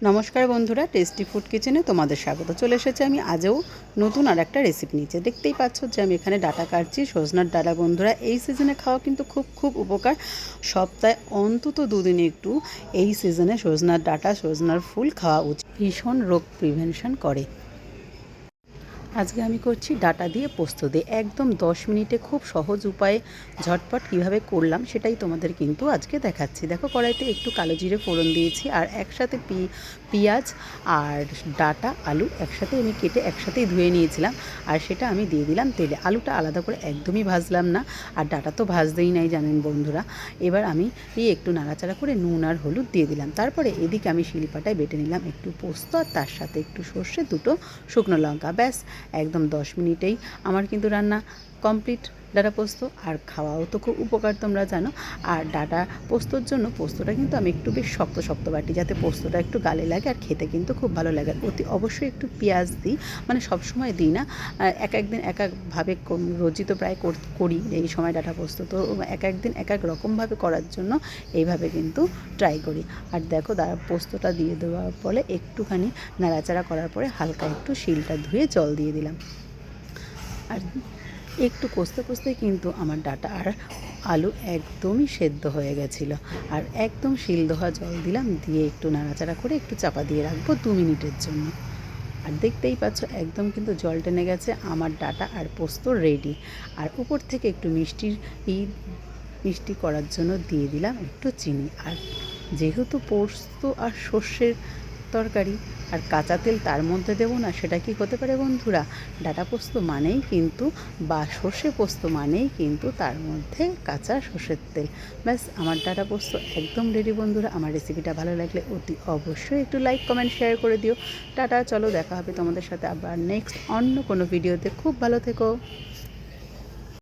নমস্কার বন্ধুরা, tasty food কিচেনে তোমাদের স্বাগত। চলে এসেছে আমি আজও নতুন আর একটা রেসিপি নিচে। দেখতেই পাচ্ছ যে আমি এখানে ডাঁটা কাটছি, সজনার ডাঁটা। বন্ধুরা, এই সিজনে খাওয়া কিন্তু খুব খুব উপকার। সপ্তাহে অন্তত দুদিনে একটু এই সিজনে সজনার ডাঁটা, সজনার ফুল খাওয়া উচিত। ভীষণ রোগ প্রিভেনশন করে। আজকে আমি করছি ডাঁটা দিয়ে পোস্ত দিয়ে। একদম 10 মিনিটে খুব সহজ উপায়ে ঝটপট কিভাবে করলাম সেটাই তোমাদের কিন্তু আজকে দেখাচ্ছি। দেখো, কড়াইতে একটু কালো জিরে ফোড়ন দিয়েছি, আর একসাথে পেঁয়াজ আর ডাঁটা আলু একসাথে আমি কেটে একসাথেই ধুয়ে নিয়েছিলাম, আর সেটা আমি দিয়ে দিলাম তেলে। আলুটা আলাদা করে একদমই ভাজলাম না, আর ডাঁটা তো ভাজতেই নাই জানেন বন্ধুরা। এবার আমি একটু নাড়াচাড়া করে নুন আর হলুদ দিয়ে দিলাম। তারপরে এদিকে আমি শিলপাটায় বেটে নিলাম একটু পোস্ত, আর তার সাথে একটু সর্ষে, দুটো শুকনো লঙ্কা। ব্যাস, একদম 10 মিনিটেই আমার কিন্তু রান্না কমপ্লিট ডাঁটা পোস্ত। আর খাওয়াও তো খুব উপকার, তোমরা জানো। আর ডাঁটা পোস্তর জন্য পোস্তটা কিন্তু আমি একটু বেশ শক্ত শক্ত বাটি, যাতে পোস্তটা একটু গালে লাগে আর খেতে কিন্তু খুব ভালো লাগে। অবশ্যই একটু পেঁয়াজ দিই, মানে সবসময় দিই না, এক একদিন এক একভাবে। রোজই তো প্রায় করি এই সময় ডাঁটা পোস্ত, তো এক একদিন এক এক রকমভাবে করার জন্য এইভাবে কিন্তু ট্রাই করি। আর দেখো, পোস্তটা দিয়ে দেওয়ার পরে একটুখানি নাড়াচাড়া করার পরে হালকা একটু শিলটা ধুয়ে জল দিয়ে দিলাম। আর একটু কষতে কষতে কিন্তু আমার ডাঁটা আর আলু একদমই সেদ্ধ হয়ে গেছিলো। আর একদম শিল ধোয়া জল দিলাম, দিয়ে একটু নাড়াচাড়া করে একটু চাপা দিয়ে রাখবো 2 মিনিটের জন্য। আর দেখতেই পাচ্ছ একদম কিন্তু জল টেনে গেছে, আমার ডাঁটা আর পোস্ত রেডি। আর উপর থেকে একটু মিষ্টি করার জন্য দিয়ে দিলাম একটু চিনি। আর যেহেতু পোস্ত আর সর্ষের তরকারি, আর কাঁচা তেল তার মধ্যে দেবো না, সেটা কি হতে পারে বন্ধুরা? ডাঁটা পোস্ত মানেই কিন্তু, বা সর্ষে পোস্ত মানেই কিন্তু তার মধ্যে কাঁচা সর্ষের তেল। ব্যাস, আমার ডাঁটা পোস্ত একদম রেডি বন্ধুরা। আমার রেসিপিটা ভালো লাগলে অতি অবশ্যই একটু লাইক, কমেন্ট, শেয়ার করে দিও। টাটা, চলো দেখা হবে তোমাদের সাথে আবার নেক্সট অন্য কোনো ভিডিওতে। খুব ভালো থেকো।